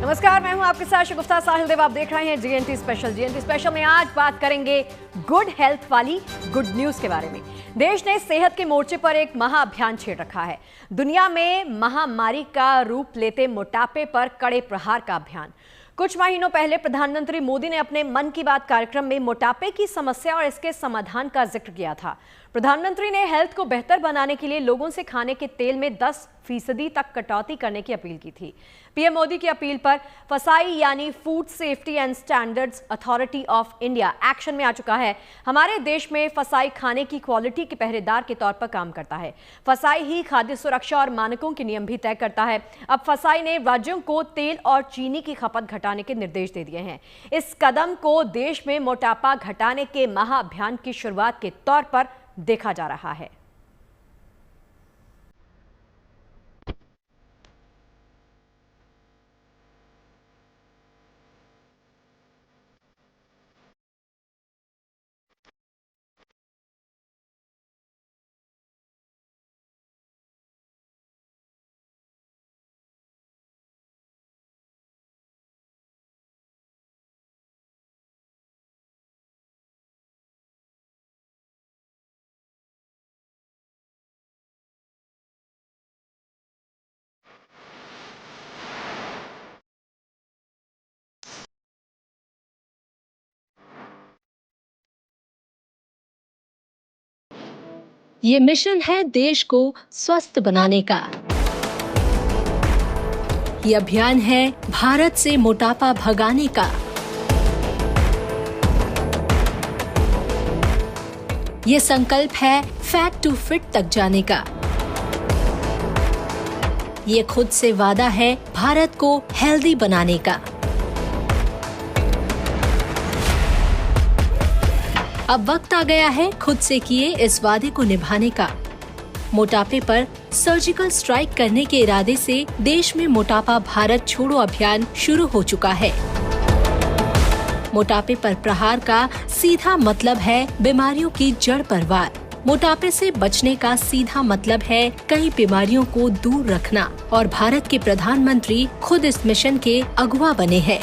नमस्कार, मैं हूं आपके साथ शगुफ्ता साहिल देव। आप देख रहे हैं जीएनटी स्पेशल। जीएनटी स्पेशल में आज बात करेंगे गुड हेल्थ वाली गुड न्यूज के बारे में। देश ने सेहत के मोर्चे पर एक महाअभियान छेड़ रखा है। दुनिया में महामारी का रूप लेते मोटापे पर कड़े प्रहार का अभियान। कुछ महीनों पहले प्रधानमंत्री मोदी ने अपने मन की बात कार्यक्रम में मोटापे की समस्या और इसके समाधान का जिक्र किया था। प्रधानमंत्री ने हेल्थ को बेहतर बनाने के लिए लोगों से खाने के तेल में 10% तक कटौती करने की अपील की थी। पीएम मोदी की अपील पर फसाई यानी food safety and standards authority of India action में आ चुका है। हमारे देश में फसाई खाने की क्वालिटी के पहरेदार के तौर पर काम करता है। फसाई ही खाद्य सुरक्षा और मानकों के नियम भी तय करता है। अब फसाई ने राज्यों को तेल और चीनी की खपत घटाने के निर्देश दे दिए हैं। इस कदम को देश में मोटापा घटाने के महाअभियान की शुरुआत के तौर पर देखा जा रहा है। ये मिशन है देश को स्वस्थ बनाने का। ये अभियान है भारत से मोटापा भगाने का। ये संकल्प है फैट टू फिट तक जाने का। ये खुद से वादा है भारत को हेल्दी बनाने का। अब वक्त आ गया है खुद से किए इस वादे को निभाने का। मोटापे पर सर्जिकल स्ट्राइक करने के इरादे से देश में मोटापा भारत छोड़ो अभियान शुरू हो चुका है। मोटापे पर प्रहार का सीधा मतलब है बीमारियों की जड़ पर वार। मोटापे से बचने का सीधा मतलब है कई बीमारियों को दूर रखना और भारत के प्रधानमंत्री खुद इस मिशन के अगुवा बने हैं।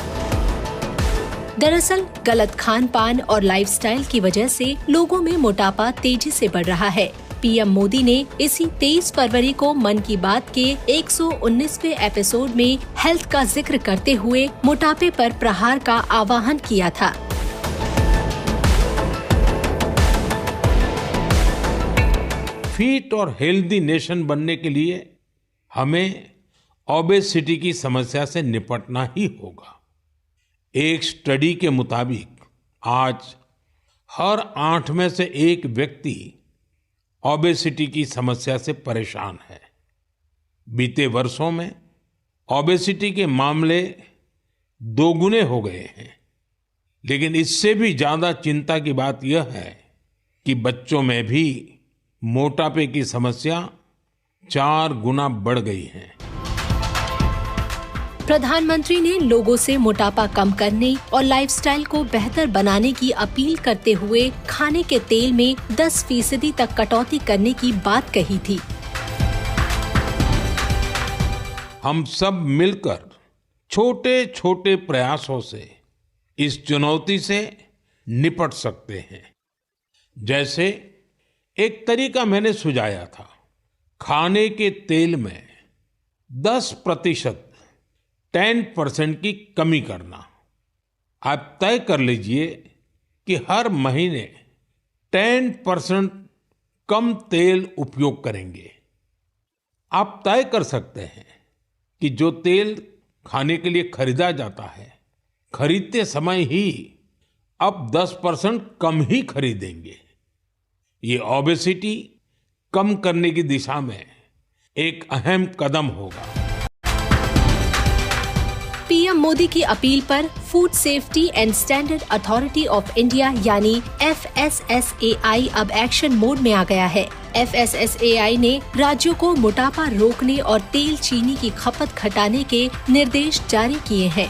दरअसल गलत खान पान और लाइफस्टाइल की वजह से लोगों में मोटापा तेजी से बढ़ रहा है। पीएम मोदी ने इसी 23 फरवरी को मन की बात के 119वें एपिसोड में हेल्थ का जिक्र करते हुए मोटापे पर प्रहार का आह्वान किया था। फिट और हेल्दी नेशन बनने के लिए हमें ओबेसिटी की समस्या से निपटना ही होगा। एक स्टडी के मुताबिक आज हर 8 में से 1 व्यक्ति ओबेसिटी की समस्या से परेशान है। बीते वर्षों में ओबेसिटी के मामले 2 गुने हो गए हैं। लेकिन इससे भी ज्यादा चिंता की बात यह है कि बच्चों में भी मोटापे की समस्या 4 गुना बढ़ गई है। प्रधानमंत्री ने लोगों से मोटापा कम करने और लाइफस्टाइल को बेहतर बनाने की अपील करते हुए खाने के तेल में 10% तक कटौती करने की बात कही थी। हम सब मिलकर छोटे छोटे प्रयासों से इस चुनौती से निपट सकते हैं। जैसे एक तरीका मैंने सुझाया था, खाने के तेल में 10% की कमी करना। आप तय कर लीजिए कि हर महीने 10% कम तेल उपयोग करेंगे। आप तय कर सकते हैं कि जो तेल खाने के लिए खरीदा जाता है, खरीदते समय ही अब 10% कम ही खरीदेंगे। ये ओबेसिटी कम करने की दिशा में एक अहम कदम होगा। पीएम मोदी की अपील पर food safety and standard authority of India यानी FSSAI अब एक्शन मोड में आ गया है। FSSAI ने राज्यों को मोटापा रोकने और तेल चीनी की खपत घटाने के निर्देश जारी किए हैं।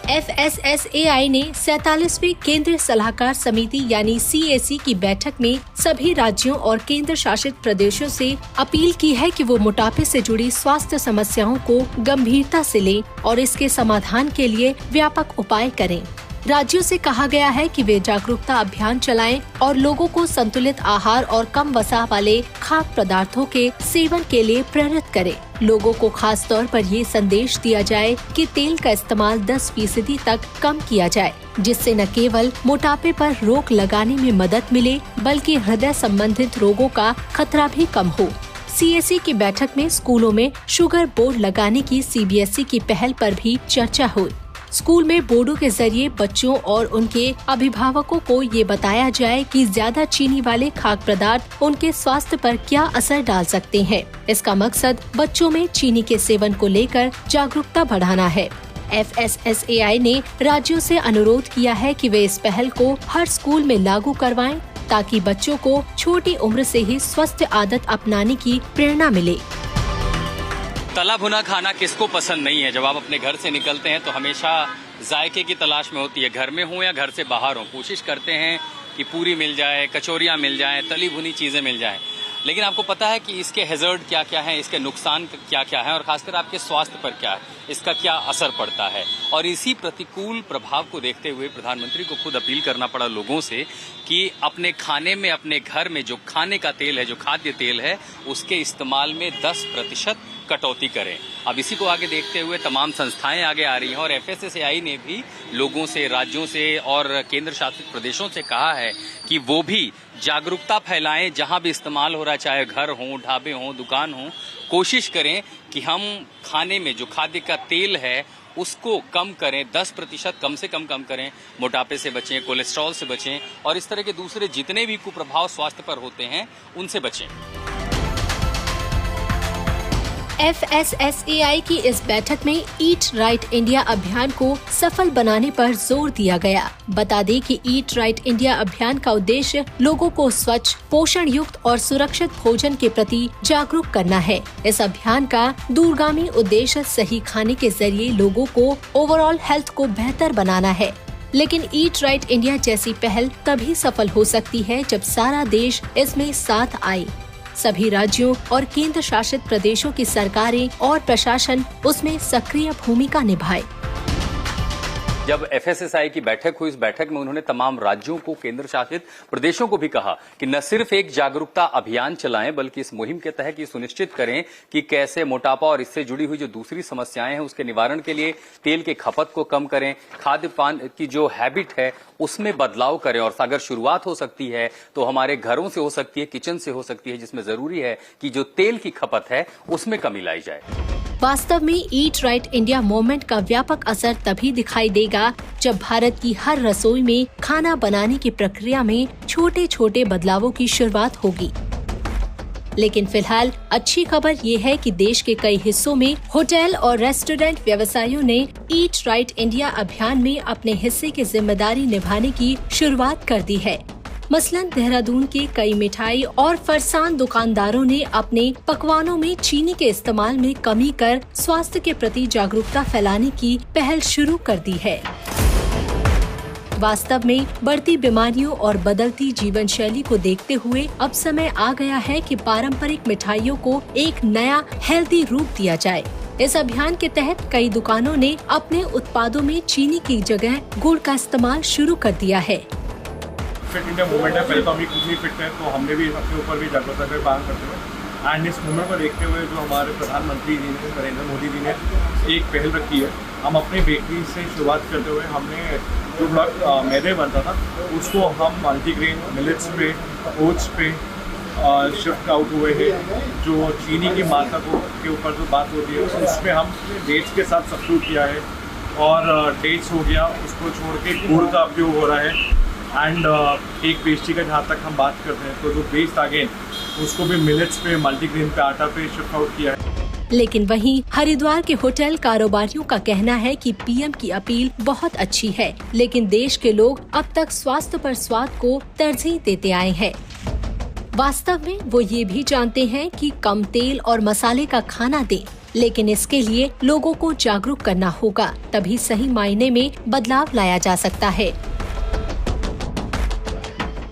FSSAI ने 47वीं केंद्रीय सलाहकार समिति यानी CAC की बैठक में सभी राज्यों और केंद्र शासित प्रदेशों से अपील की है कि वो मोटापे से जुड़ी स्वास्थ्य समस्याओं को गंभीरता से लें और इसके समाधान के लिए व्यापक उपाय करें। राज्यों से कहा गया है कि वे जागरूकता अभियान चलाएं और लोगों को संतुलित आहार और कम वसा वाले खाद्य पदार्थों के सेवन के लिए प्रेरित करें। लोगों को खास तौर पर ये संदेश दिया जाए कि तेल का इस्तेमाल 10% तक कम किया जाए, जिससे न केवल मोटापे पर रोक लगाने में मदद मिले बल्कि हृदय संबंधित रोगों का खतरा भी कम हो। CAC की बैठक में स्कूलों में शुगर बोर्ड लगाने की CBSE की पहल पर भी चर्चा हुई। स्कूल में बोर्डों के जरिए बच्चों और उनके अभिभावकों को ये बताया जाए कि ज्यादा चीनी वाले खाद्य पदार्थ उनके स्वास्थ्य पर क्या असर डाल सकते हैं। इसका मकसद बच्चों में चीनी के सेवन को लेकर जागरूकता बढ़ाना है। FSSAI ने राज्यों से अनुरोध किया है कि वे इस पहल को हर स्कूल में लागू करवाएं ताकि बच्चों को छोटी उम्र से ही स्वस्थ आदत अपनाने की प्रेरणा मिले। तला भुना खाना किसको पसंद नहीं है। जब आप अपने घर से निकलते हैं तो हमेशा जायके की तलाश में होती है। घर में हो या घर से बाहर हो, कोशिश करते हैं कि पूरी मिल जाए, कचौरियाँ मिल जाएं, तली भुनी चीज़ें मिल जाएं। लेकिन आपको पता है कि इसके हैज़र्ड क्या क्या हैं, इसके नुकसान क्या क्या हैं और खासकर आपके स्वास्थ्य पर क्या इसका क्या असर पड़ता है। और इसी प्रतिकूल प्रभाव को देखते हुए प्रधानमंत्री को खुद अपील करना पड़ा लोगों से कि अपने खाने में, अपने घर में जो खाने का तेल है, जो खाद्य तेल है, उसके इस्तेमाल में 10% कटौती करें। अब इसी को आगे देखते हुए तमाम संस्थाएं आगे आ रही हैं और FSSAI ने भी लोगों से, राज्यों से और केंद्र शासित प्रदेशों से कहा है कि वो भी जागरूकता फैलाएं। जहां भी इस्तेमाल हो रहा है, चाहे घर हो, ढाबे हो, दुकान हो, कोशिश करें कि हम खाने में जो खाद्य का तेल है उसको कम करें, 10% कम से कम करें। मोटापे से बचें, कोलेस्ट्रॉल से बचें और इस तरह के दूसरे जितने भी कुप्रभाव स्वास्थ्य पर होते हैं उनसे बचें। FSSAI की इस बैठक में ईट राइट इंडिया अभियान को सफल बनाने पर जोर दिया गया। बता दें कि ईट राइट इंडिया अभियान का उद्देश्य लोगों को स्वच्छ, पोषण युक्त और सुरक्षित भोजन के प्रति जागरूक करना है। इस अभियान का दूरगामी उद्देश्य सही खाने के जरिए लोगों को ओवरऑल हेल्थ को बेहतर बनाना है। लेकिन ईट राइट इंडिया जैसी पहल तभी सफल हो सकती है जब सारा देश इसमें साथ आए। सभी राज्यों और केंद्र शासित प्रदेशों की सरकारें और प्रशासन उसमें सक्रिय भूमिका निभाए। जब FSSAI की बैठक हुई, इस बैठक में उन्होंने तमाम राज्यों को, केंद्र शासित प्रदेशों को भी कहा कि न सिर्फ एक जागरूकता अभियान चलाएं बल्कि इस मुहिम के तहत ये सुनिश्चित करें कि कैसे मोटापा और इससे जुड़ी हुई जो दूसरी समस्याएं हैं उसके निवारण के लिए तेल के खपत को कम करें, खाद्य पान की जो हैबिट है उसमें बदलाव करें और अगर शुरुआत हो सकती है तो हमारे घरों से हो सकती है, किचन से हो सकती है, जिसमें जरूरी है कि जो तेल की खपत है उसमें कमी लाई जाए। वास्तव में ईट राइट इंडिया मूवमेंट का व्यापक असर तभी दिखाई देगा जब भारत की हर रसोई में खाना बनाने की प्रक्रिया में छोटे छोटे बदलावों की शुरुआत होगी। लेकिन फिलहाल अच्छी खबर ये है कि देश के कई हिस्सों में होटल और रेस्टोरेंट व्यवसायियों ने ईट राइट इंडिया अभियान में अपने हिस्से की जिम्मेदारी निभाने की शुरुआत कर दी है। मसलन देहरादून के कई मिठाई और फरसान दुकानदारों ने अपने पकवानों में चीनी के इस्तेमाल में कमी कर स्वास्थ्य के प्रति जागरूकता फैलाने की पहल शुरू कर दी है। वास्तव में बढ़ती बीमारियों और बदलती जीवन शैली को देखते हुए अब समय आ गया है कि पारंपरिक मिठाइयों को एक नया हेल्दी रूप दिया जाए। इस अभियान के तहत कई दुकानों ने अपने उत्पादों में चीनी की जगह गुड़ का इस्तेमाल शुरू कर दिया है। फिट इंडिया मूवमेंट है, पहले तो हम भी खुद ही फिट है, तो हमने भी अपने ऊपर भी जागरूकता का काम करते हुए एंड इस मूवमेंट को देखते हुए जो हमारे प्रधानमंत्री जी ने, नरेंद्र मोदी जी ने एक पहल रखी है। हम अपनी बेकरी से शुरुआत करते हुए हमने जो बड़ा मैदे बनता था उसको हम मल्टीग्रेन मिलेट्स पे, ओट्स पे शिफ्ट आउट हुए हैं। जो चीनी की मात्रा के ऊपर जो बात होती है उसमें हम डेट्स के साथ सब्स्टिट्यूट किया है और डेट्स हो गया, उसको छोड़ के गुड़ का उपयोग हो रहा है। एंड एक पेस्ट्री का जहाँ तक हम बात करते हैं तो जो बेस्ड अगेन उसको भी मिलेट्स पे, मल्टीग्रेन पे, आटा पे शिफ्ट आउट किया है। लेकिन वहीं हरिद्वार के होटल कारोबारियों का कहना है कि पीएम की अपील बहुत अच्छी है, लेकिन देश के लोग अब तक स्वास्थ्य पर स्वाद को तरजीह देते आए हैं। वास्तव में वो ये भी जानते हैं कि कम तेल और मसाले का खाना दें। लेकिन इसके लिए लोगों को जागरूक करना होगा, तभी सही मायने में बदलाव लाया जा सकता है।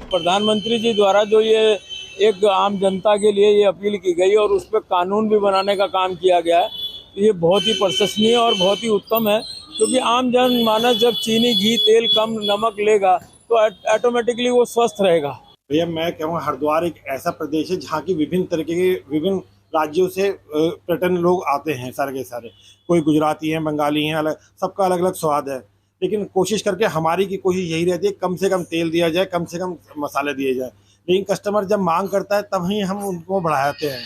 प्रधानमंत्री जी द्वारा जो ये एक आम जनता के लिए ये अपील की गई और उस पर कानून भी बनाने का काम किया गया है, ये बहुत ही प्रशंसनीय और बहुत ही उत्तम है, क्योंकि आम जन मानस जब चीनी, घी, तेल कम, नमक लेगा तो ऑटोमेटिकली वो स्वस्थ रहेगा। भैया मैं कहूँगा हरिद्वार एक ऐसा प्रदेश है जहाँ की विभिन्न तरीके के विभिन्न राज्यों से पर्यटन लोग आते हैं, सारे के सारे। कोई गुजराती हैं, बंगाली हैं, अलग सबका अलग अलग स्वाद है, लेकिन कोशिश करके हमारी की कोशिश यही रहती है कम से कम तेल दिया जाए, कम से कम मसाले दिए जाए। लेकिन कस्टमर जब मांग करता है तब ही हम उनको बढ़ाते हैं,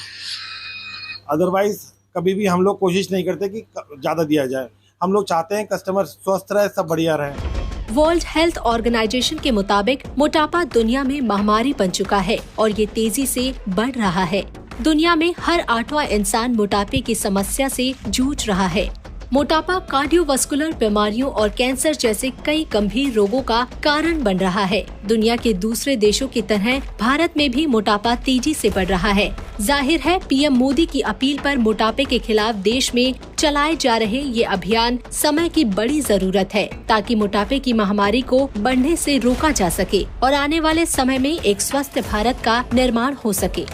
अदरवाइज कभी भी हम लोग कोशिश नहीं करते कि ज़्यादा दिया जाए। हम लोग चाहते हैं कस्टमर स्वस्थ रहे, सब बढ़िया रहे। वर्ल्ड हेल्थ ऑर्गेनाइजेशन के मुताबिक मोटापा दुनिया में महामारी बन चुका है और ये तेजी से बढ़ रहा है। दुनिया में हर 8वां इंसान मोटापे की समस्या से जूझ रहा है। मोटापा कार्डियोवास्कुलर बीमारियों और कैंसर जैसे कई गंभीर रोगों का कारण बन रहा है। दुनिया के दूसरे देशों की तरह भारत में भी मोटापा तेजी से बढ़ रहा है। जाहिर है पीएम मोदी की अपील पर मोटापे के खिलाफ देश में चलाए जा रहे ये अभियान समय की बड़ी जरूरत है, ताकि मोटापे की महामारी को बढ़ने से रोका जा सके और आने वाले समय में एक स्वस्थ भारत का निर्माण हो सके।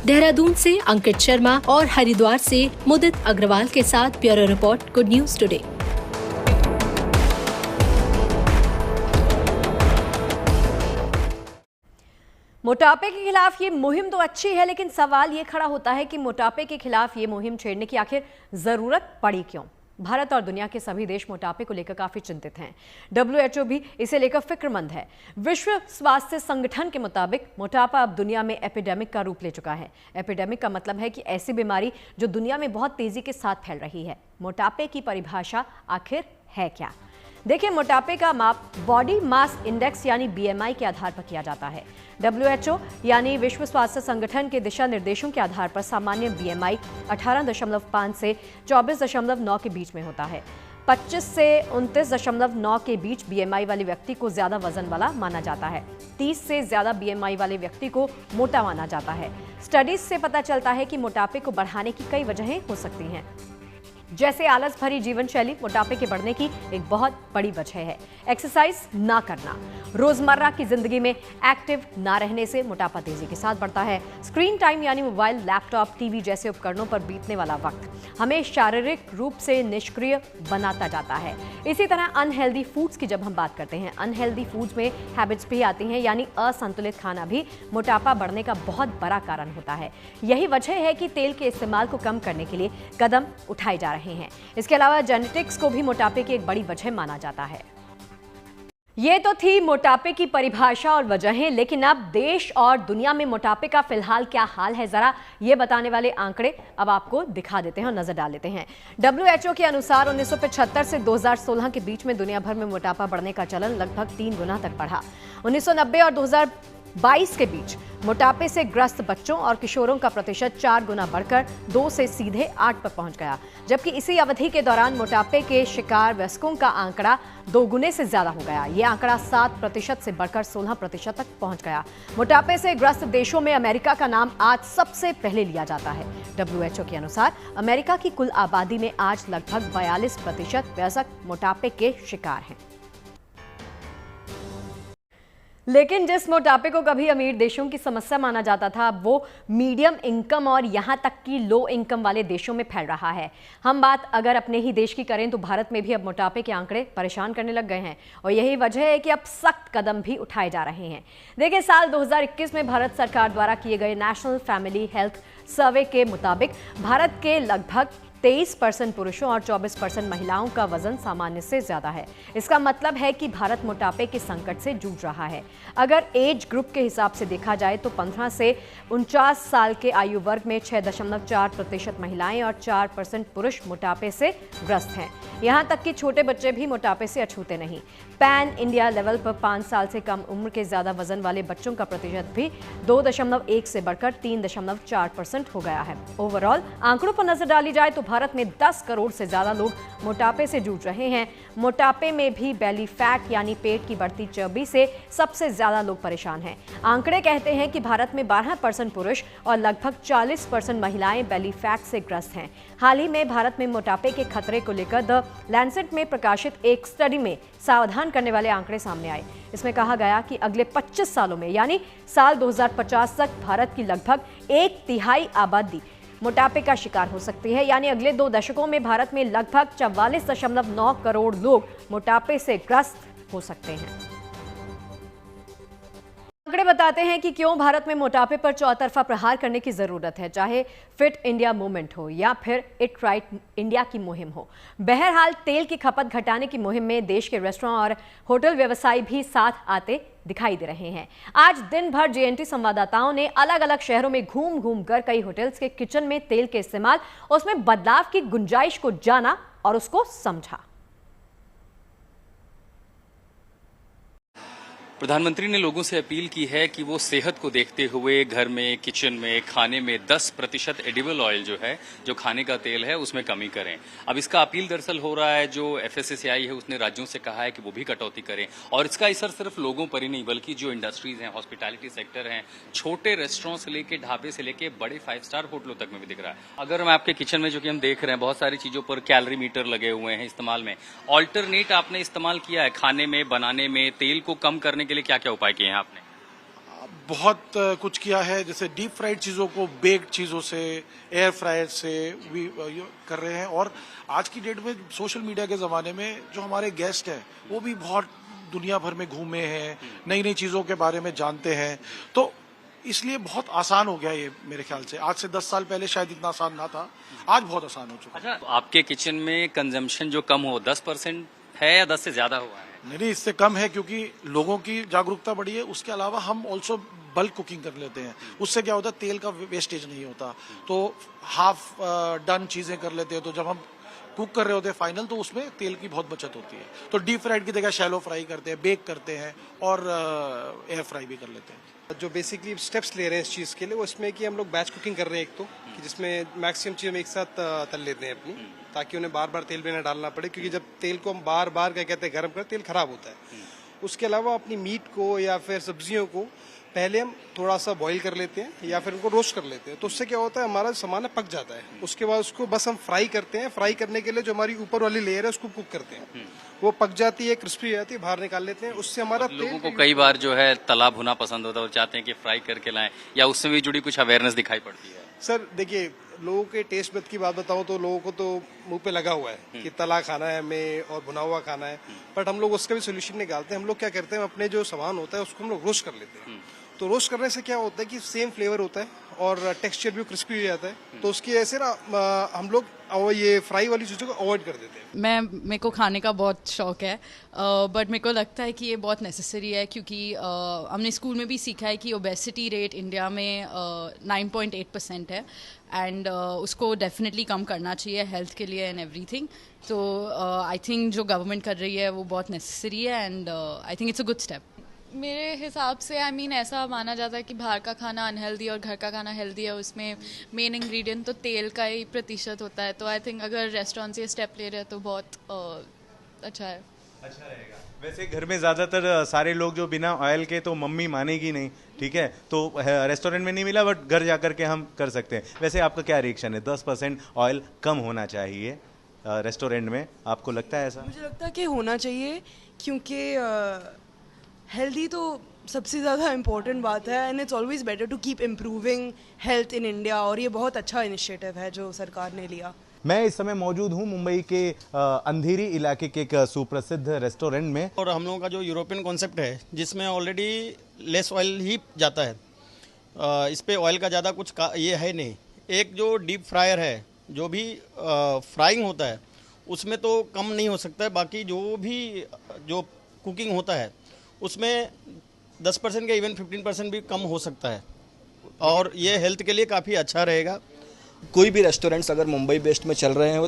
देहरादून से अंकित शर्मा और हरिद्वार से मुदित अग्रवाल के साथ bureau report, good news today. मोटापे के खिलाफ ये मुहिम तो अच्छी है, लेकिन सवाल ये खड़ा होता है कि मोटापे के खिलाफ ये मुहिम छेड़ने की आखिर जरूरत पड़ी क्यों? भारत और दुनिया के सभी देश मोटापे को लेकर काफी चिंतित हैं। WHO भी इसे लेकर फिक्रमंद है। विश्व स्वास्थ्य संगठन के मुताबिक मोटापा अब दुनिया में एपिडेमिक का रूप ले चुका है। एपिडेमिक का मतलब है कि ऐसी बीमारी जो दुनिया में बहुत तेजी के साथ फैल रही है। मोटापे की परिभाषा आखिर है क्या? देखिए, मोटापे का माप बॉडी मास इंडेक्स यानी BMI के आधार पर किया जाता है। WHO यानी विश्व स्वास्थ्य संगठन के दिशा निर्देशों के आधार पर सामान्य BMI 18.5 से 24.9 के बीच में होता है। 25 से 29.9 के बीच BMI वाले व्यक्ति को ज्यादा वजन वाला माना जाता है। 30 से ज्यादा BMI वाले व्यक्ति को मोटा माना जाता है। स्टडीज से पता चलता है कि मोटापे को बढ़ाने की कई वजहें हो सकती हैं, जैसे आलस भरी जीवन शैली मोटापे के बढ़ने की एक बहुत बड़ी वजह है। एक्सरसाइज ना करना, रोजमर्रा की जिंदगी में एक्टिव ना रहने से मोटापा तेजी के साथ बढ़ता है। स्क्रीन टाइम यानी मोबाइल, लैपटॉप, टीवी जैसे उपकरणों पर बीतने वाला वक्त हमें शारीरिक रूप से निष्क्रिय बनाता जाता है। इसी तरह अनहेल्दी फूड्स की जब हम बात करते हैं, अनहेल्दी फूड्स में हैबिट्स भी आती हैं, यानी असंतुलित खाना भी मोटापा बढ़ने का बहुत बड़ा कारण होता है। यही वजह है कि तेल के इस्तेमाल को कम करने के लिए कदम उठाए जा रहे हैं। इसके अलावा जेनेटिक्स को भी मोटापे की एक बड़ी वजह माना जाता है। ये तो थी मोटापे की परिभाषा और वजहें, लेकिन अब देश और दुनिया में मोटापे का फिलहाल क्या हाल है, जरा ये बताने वाले आंकड़े अब आपको दिखा देते हैं और नजर डाल लेते हैं। WHO के अनुसार 1975 से 2016 के बीच में दुनिया भर में मोटापा बढ़ने का चलन लगभग 3 गुना तक बढ़ा। 1990 और 2022 के बीच मोटापे से ग्रस्त बच्चों और किशोरों का प्रतिशत 4 गुना बढ़कर 2 से सीधे 8 पर पहुंच गया, जबकि इसी अवधि के दौरान मोटापे के शिकार वयस्कों का आंकड़ा 2 गुने से ज्यादा हो गया। ये आंकड़ा 7% से बढ़कर 16% तक पहुंच गया। मोटापे से ग्रस्त देशों में अमेरिका का नाम आज सबसे पहले लिया जाता है। WHO के अनुसार अमेरिका की कुल आबादी में आज लगभग 42% वयस्क मोटापे के शिकार हैं। लेकिन जिस मोटापे को कभी अमीर देशों की समस्या माना जाता था, अब वो मीडियम इनकम और यहाँ तक कि लो इनकम वाले देशों में फैल रहा है। हम बात अगर अपने ही देश की करें तो भारत में भी अब मोटापे के आंकड़े परेशान करने लग गए हैं और यही वजह है कि अब सख्त कदम भी उठाए जा रहे हैं। देखिए, साल 2021 में भारत सरकार द्वारा किए गए नेशनल फैमिली हेल्थ सर्वे के मुताबिक भारत के लगभग 23% पुरुषों और 24% महिलाओं का वजन सामान्य से ज्यादा है। इसका मतलब है कि भारत मोटापे के संकट से जूझ रहा है। अगर एज ग्रुप के हिसाब से देखा जाए तो 15 से 49 साल के आयु वर्ग में 6.4% महिलाएं और 4% पुरुष मोटापे से ग्रस्त हैं। यहाँ तक कि छोटे बच्चे भी मोटापे से अछूते नहीं। पैन इंडिया लेवल पर 5 साल से कम उम्र के ज्यादा वजन वाले बच्चों का प्रतिशत भी 2.1 से बढ़कर 3.4% हो गया है। ओवरऑल आंकड़ों पर नजर डाली जाए तो भारत में 10 करोड़ से ज्यादा लोग मोटापे से जूझ रहे हैं। मोटापे में भी बेली फैट यानी पेट की बढ़ती चर्बी से सबसे ज्यादा लोग परेशान हैं। आंकड़े कहते हैं कि भारत में 12% पुरुष और लगभग 40% महिलाएं बेली फैट से ग्रस्त हैं। हाल ही में भारत में मोटापे के खतरे को लेकर द लैंसेट में प्रकाशित एक स्टडी में सावधान करने वाले आंकड़े सामने आए। इसमें कहा गया कि अगले 25 सालों में यानी साल 2050 तक भारत की लगभग 1/3 आबादी मोटापे का शिकार हो सकती है। यानी अगले 2 दशकों में भारत में लगभग 44.9 करोड़ लोग मोटापे से ग्रस्त हो सकते हैं। आंकड़े बताते हैं कि क्यों भारत में मोटापे पर चौतरफा प्रहार करने की जरूरत है, चाहे फिट इंडिया मूवमेंट हो या फिर इट राइट इंडिया की मुहिम हो। बहरहाल तेल की खपत घटाने की मुहिम में देश के रेस्टोरेंट और होटल व्यवसायी भी साथ आते दिखाई दे रहे हैं। आज दिन भर जेएनटी संवाददाताओं ने अलग अलग शहरों में घूम घूम कर कई होटल्स के किचन में तेल के इस्तेमाल और उसमें बदलाव की गुंजाइश को जाना और उसको समझा। प्रधानमंत्री ने लोगों से अपील की है कि वो सेहत को देखते हुए घर में, किचन में, खाने में 10% एडिबल ऑयल जो है, जो खाने का तेल है, उसमें कमी करें। अब इसका अपील दरअसल हो रहा है, जो FSSAI है उसने राज्यों से कहा है कि वो भी कटौती करें। और इसका असर सिर्फ लोगों पर ही नहीं बल्कि जो इंडस्ट्रीज हैं, हॉस्पिटैलिटी सेक्टर हैं, छोटे रेस्टोरेंट से लेके ढाबे से लेके बड़े 5 स्टार होटलों तक में भी दिख रहा है। अगर मैं आपके किचन में जो कि हम देख रहे हैं, बहुत सारी चीजों पर कैलोरी मीटर लगे हुए हैं इस्तेमाल में। ऑल्टरनेट आपने इस्तेमाल किया है खाने में, बनाने में, तेल को कम करने के लिए क्या क्या उपाय किए हैं आपने? बहुत कुछ किया है, जैसे डीप फ्राइड चीज़ों को बेक्ड चीज़ों से, एयर फ्रायर से भी कर रहे हैं। और आज की डेट में सोशल मीडिया के ज़माने में जो हमारे गेस्ट हैं वो भी बहुत दुनिया भर में घूमे हैं, नई नई चीज़ों के बारे में जानते हैं, तो इसलिए बहुत आसान हो गया ये मेरे ख्याल से। आज से 10 साल पहले शायद इतना आसान ना था, आज बहुत आसान हो चुका है। अच्छा, आपके किचन में कंजम्पशन जो कम हो 10% है या 10 से ज्यादा हुआ है? नहीं, इससे कम है क्योंकि लोगों की जागरूकता बढ़ी है। उसके अलावा हम ऑल्सो बल्क कुकिंग कर लेते हैं, उससे क्या होता है तेल का वेस्टेज नहीं होता, तो हाफ डन चीजें कर लेते हैं। तो जब हम कुक कर रहे होते हैं फाइनल, तो उसमें तेल की बहुत बचत होती है। तो डीप फ्राइड की जगह शैलो फ्राई करते हैं, बेक करते हैं और एयर फ्राई भी कर लेते हैं। जो बेसिकली स्टेप्स ले रहे हैं इस चीज़ के लिए, वो इसमें कि हम लोग बैच कुकिंग कर रहे हैं एक तो, कि जिसमें मैक्सिमम चीज़ हम एक साथ तल लेते हैं अपनी, ताकि उन्हें बार बार तेल में न डालना पड़े, क्योंकि जब तेल को हम बार बार क्या कहते हैं गर्म करें, तेल खराब होता है। उसके अलावा अपनी मीट को या फिर सब्जियों को पहले हम थोड़ा सा बॉईल कर लेते हैं या फिर उनको रोस्ट कर लेते हैं, तो उससे क्या होता है हमारा सामान पक जाता है। उसके बाद उसको बस हम फ्राई करते हैं। फ्राई करने के लिए जो हमारी ऊपर वाली लेयर है उसको कुक करते हैं, वो पक जाती है, क्रिस्पी हो जाती है, बाहर निकाल लेते हैं। उससे हमारा लोगों को कई बार जो है तला भुना पसंद होता है और चाहते हैं कि फ्राई करके लाएं, या उससे भी जुड़ी कुछ अवेयरनेस दिखाई पड़ती है? सर देखिए, लोगों के टेस्ट बद की बात बताऊं तो लोगों को तो मुंह पे लगा हुआ है कि तला खाना है हमें और भुना हुआ खाना है, बट हम लोग उसका भी सोल्यूशन निकालते हैं। हम लोग क्या करते हैं, अपने जो सामान होता है उसको हम लोग रोस्ट कर लेते हैं। तो रोस्ट करने से क्या होता है कि सेम फ्लेवर होता है और टेक्सचर भी क्रिस्पी हो जाता है। तो उसकी ऐसे ना हम लोग ये फ्राई वाली चीज़ों को अवॉइड कर देते हैं। मेरे को खाने का बहुत शौक है, बट मेरे को लगता है कि ये बहुत नेसेसरी है, क्योंकि हमने स्कूल में भी सीखा है कि ओबेसिटी रेट इंडिया में 9.8% है, एंड उसको डेफिनेटली कम करना चाहिए हेल्थ के लिए एंड एवरीथिंग। तो आई थिंक जो गवर्नमेंट कर रही है वो बहुत नेसेसरी है, and I think it's a good step. मेरे हिसाब से ऐसा माना जाता है कि बाहर का खाना अनहेल्दी और घर का खाना हेल्दी है। उसमें मेन इंग्रेडिएंट तो तेल का ही प्रतिशत होता है। तो आई थिंक अगर रेस्टोरेंट से स्टेप ले रहे हैं तो बहुत अच्छा है, अच्छा रहेगा। वैसे घर में ज़्यादातर सारे लोग जो बिना ऑयल के तो मम्मी मानेगी नहीं, ठीक है, तो रेस्टोरेंट में नहीं मिला बट घर जा कर के हम कर सकते हैं। वैसे आपका क्या रिएक्शन है? 10% ऑयल कम होना चाहिए रेस्टोरेंट में, आपको लगता है ऐसा? मुझे लगता है कि होना चाहिए, क्योंकि हेल्दी तो सबसे ज़्यादा इम्पोर्टेंट बात है, and it's always better to keep improving health in India. और ये बहुत अच्छा इनिशिएटिव है जो सरकार ने लिया। मैं इस समय मौजूद हूँ मुंबई के अंधेरी इलाके के एक सुप्रसिद्ध रेस्टोरेंट में, और हम लोगों का जो यूरोपियन कॉन्सेप्ट है जिसमें ऑलरेडी लेस ऑयल ही जाता है, इस पे ऑयल का ज़्यादा कुछ ये है नहीं। एक जो डीप फ्रायर है, जो भी फ्राइंग होता है उसमें तो कम नहीं हो सकता है, बाकी जो भी जो कुकिंग होता है उसमें 10% का इवन 15% भी कम हो सकता है, और ये हेल्थ के लिए काफ़ी अच्छा रहेगा। कोई भी रेस्टोरेंट्स अगर मुंबई बेस्ड में चल रहे हैं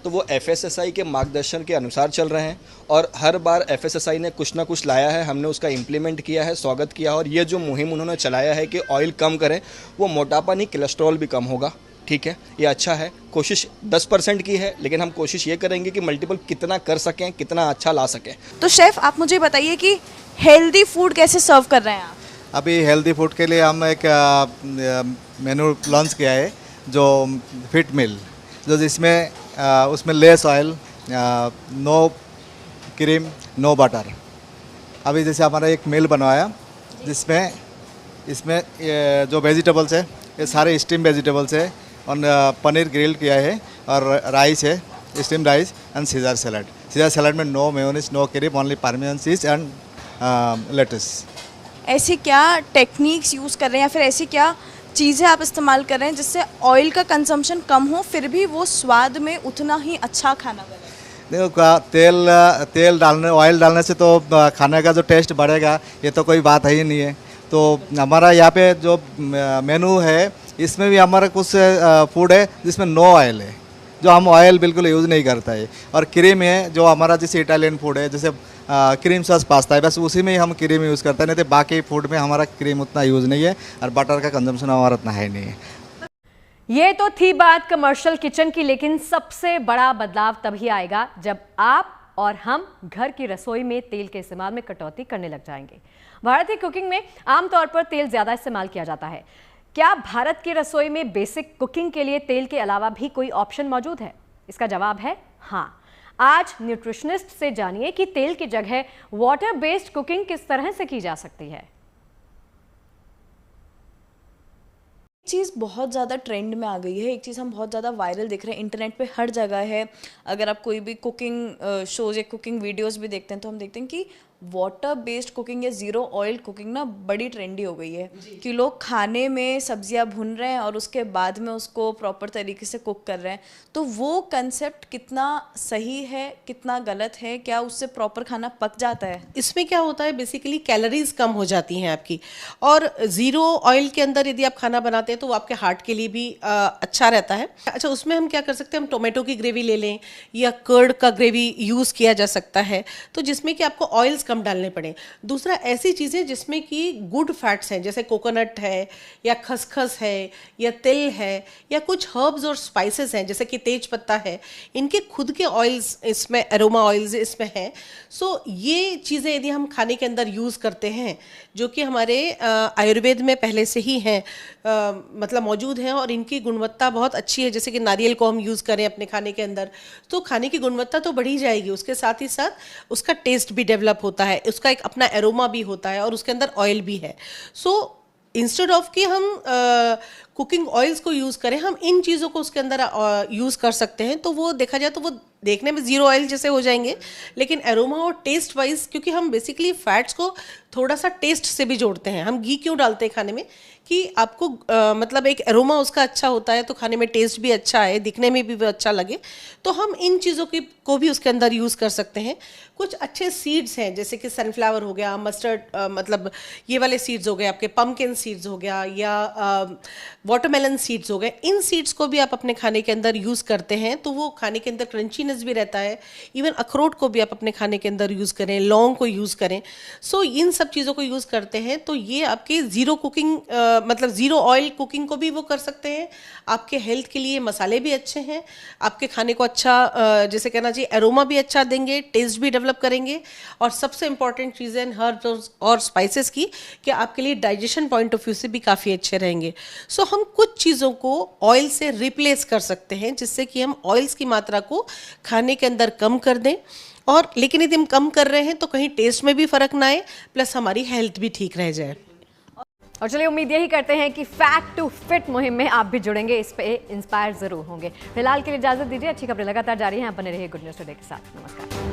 तो वो FSSAI के मार्गदर्शन के अनुसार चल रहे हैं और हर बार FSSAI ने कुछ ना कुछ लाया है, हमने उसका इम्प्लीमेंट किया है, स्वागत किया। और ये जो मुहिम उन्होंने चलाया है कि ऑयल कम करें, वो मोटापा नहीं कोलेस्ट्रॉल भी कम होगा। ठीक है, ये अच्छा है। कोशिश 10% की है, लेकिन हम कोशिश ये करेंगे कि मल्टीपल कितना कर सकें, कितना अच्छा ला सकें। तो शेफ़ आप मुझे बताइए कि हेल्दी फूड कैसे सर्व कर रहे हैं आप? अभी हेल्दी फूड के लिए हम एक मेनू लॉन्च किया है जो फिट मील, जो जिसमें उसमें less oil, no cream, no butter. अभी जैसे हमारा एक मील बनवाया जिसमें इसमें जो वेजिटेबल्स है ये सारे स्टीम वेजिटेबल्स है और पनीर ग्रिल किया है और राइस है, steam rice and Caesar salad. Caesar salad में no mayonnaise, no cream, only parmesan cheese and lettuce. ऐसी क्या टेक्निक्स यूज़ कर रहे हैं या फिर ऐसी क्या चीज़ें आप इस्तेमाल कर रहे हैं जिससे ऑयल का कंजम्पशन कम हो फिर भी वो स्वाद में उतना ही अच्छा खाना बने? देखो, तेल डालने, ऑयल डालने से तो खाने का जो टेस्ट बढ़ेगा, ये तो कोई बात है ही नहीं है। तो हमारा यहाँ पे जो मेनू है इसमें भी हमारा कुछ फूड है जिसमें नो ऑयल है, जो हम ऑयल बिल्कुल यूज़ नहीं करता है। और क्रीम है जो हमारा जैसे इटालियन फूड है, जैसे क्रीम सॉस पास्ता है, बस उसी में ही हम क्रीम यूज़ करते हैं, नहीं तो बाकी फूड में हमारा क्रीम उतना यूज़ नहीं है और बटर का कंजम्पशन हमारा उतना है नहीं है। ये तो थी बात कमर्शियल किचन की, लेकिन सबसे बड़ा बदलाव तभी आएगा जब आप और हम घर की रसोई में तेल के इस्तेमाल में कटौती करने लग जाएंगे। भारतीय कुकिंग में आमतौर पर तेल ज़्यादा इस्तेमाल किया जाता है। क्या भारत की रसोई में बेसिक कुकिंग के लिए तेल के अलावा भी कोई ऑप्शन मौजूद है? इसका जवाब है हाँ। आज न्यूट्रिशनिस्ट से जानिए कि तेल की जगह वाटर बेस्ड कुकिंग किस तरह से की जा सकती है। चीज़ बहुत ज़्यादा ट्रेंड में आ गई है, एक चीज़ हम बहुत ज़्यादा वायरल दिख रहे हैं, इंटरनेट पे हर जगह है। अगर आप कोई भी कुकिंग शोज या कुकिंग वीडियोस भी देखते हैं तो हम देखते हैं कि वाटर बेस्ड कुकिंग या ज़ीरो ऑयल कुकिंग ना बड़ी ट्रेंडी हो गई है कि लोग खाने में सब्जियां भून रहे हैं और उसके बाद में उसको प्रॉपर तरीके से कुक कर रहे हैं। तो वो कंसेप्ट कितना सही है, कितना गलत है? क्या उससे प्रॉपर खाना पक जाता है? इसमें क्या होता है, बेसिकली कैलोरीज कम हो जाती हैं आपकी, और ज़ीरो ऑयल के अंदर यदि आप खाना बनाते हैं तो वो आपके हार्ट के लिए भी अच्छा रहता है। अच्छा, उसमें हम क्या कर सकते हैं, हम टोमेटो की ग्रेवी ले लें या कर्ड का ग्रेवी यूज़ किया जा सकता है, तो जिसमें कि आपको ऑयल्स कम डालने पड़े। दूसरा, ऐसी चीज़ें जिसमें कि गुड फैट्स हैं, जैसे कोकोनट है या खसखस है या तिल है या कुछ हर्ब्स और स्पाइसेस हैं जैसे कि तेज पत्ता है, इनके खुद के ऑयल्स इसमें, एरोमा ऑयल्स इसमें हैं। सो ये चीज़ें यदि हम खाने के अंदर यूज़ करते हैं, जो कि हमारे आयुर्वेद में पहले से ही हैं, मतलब मौजूद हैं और इनकी गुणवत्ता बहुत अच्छी है, जैसे कि नारियल को हम यूज़ करें अपने खाने के अंदर तो खाने की गुणवत्ता तो बढ़ी जाएगी, उसके साथ ही साथ उसका टेस्ट भी डेवलप होता है, उसका एक अपना एरोमा भी होता है और उसके अंदर ऑयल भी है। सो इंस्टेड ऑफ कि हम कुकिंग ऑयल्स को यूज़ करें, हम इन चीज़ों को उसके अंदर यूज़ कर सकते हैं। तो वो देखा जाए तो वो देखने में ज़ीरो ऑयल जैसे हो जाएंगे, लेकिन एरोमा और टेस्ट वाइज, क्योंकि हम बेसिकली फैट्स को थोड़ा सा टेस्ट से भी जोड़ते हैं। हम घी क्यों डालते हैं खाने में कि आपको मतलब एक एरोमा उसका अच्छा होता है तो खाने में टेस्ट भी अच्छा है, दिखने में भी अच्छा लगे। तो हम इन चीज़ों को भी उसके अंदर यूज़ कर सकते हैं। कुछ अच्छे सीड्स हैं जैसे कि सनफ्लावर हो गया, मस्टर्ड, मतलब ये वाले सीड्स हो गए, आपके पम्पकिन सीड्स हो गया या वाटरमेलन सीड्स हो गए। इन सीड्स को भी आप अपने खाने के अंदर यूज़ करते हैं तो वो खाने के अंदर क्रंचीनेस भी रहता है। इवन अखरोट को भी आप अपने खाने के अंदर यूज़ करें, लौंग को यूज़ करें। सो इन सब चीज़ों को यूज़ करते हैं तो ये आपके ज़ीरो कुकिंग, मतलब ज़ीरो ऑयल कुकिंग को भी वो कर सकते हैं। आपके हेल्थ के लिए मसाले भी अच्छे हैं, आपके खाने को अच्छा, जैसे कहना चाहिए, एरोमा भी अच्छा देंगे, टेस्ट भी डेवलप करेंगे। और सबसे इंपॉर्टेंट चीज़ है हर्ब्स और स्पाइसेस की, कि आपके लिए डाइजेशन पॉइंट ऑफ व्यू से भी काफ़ी अच्छे रहेंगे। सो हम कुछ चीज़ों को ऑयल से रिप्लेस कर सकते हैं जिससे कि हम ऑयल्स की मात्रा को खाने के अंदर कम कर दें। और लेकिन यदि हम कम कर रहे हैं तो कहीं टेस्ट में भी फ़र्क ना आए, प्लस हमारी हेल्थ भी ठीक रह जाए। और चलिए उम्मीद यही करते हैं कि फैक्ट टू फिट मुहिम में आप भी जुड़ेंगे, इस पे इंस्पायर जरूर होंगे। फिलहाल के लिए इजाजत दीजिए, अच्छी खबरें लगातार जारी हैं, आप बने रहिए गुड न्यूज़ टुडे के साथ। नमस्कार।